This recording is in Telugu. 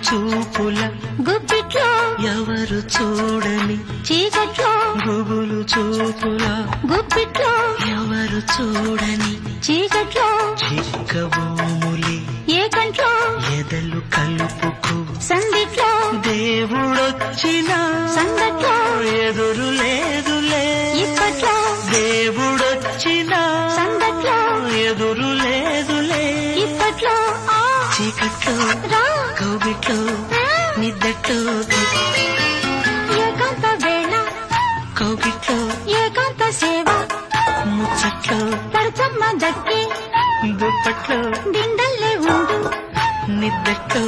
చూపుల గుప్పిట్లో ఎవరు చూడని చీకట్లో గుబులు చూపుల గుప్పిట్లో ఎవరు చూడని చీకట్లో చిక్కబూములి ఏ కంట్లో ఎదలు కలుపుకు సందిట్లో దేవుడొచ్చిన సందట్లో ఎదురు లేదులే ఇప్పట్లో దేవుడొచ్చిన సందట్లో ఎదురు లేదులే ఇప్పట్లో చీకట్లో రా కౌగిట్లో నిద్దట్లో ఏకాంత వేళ కౌగిట్లో ఏకాంత సేవ ముచ్చట్లో పరచమ్మ దక్కి దుప్పట్లో దిండల్లే ఉండు నిద్దట్లో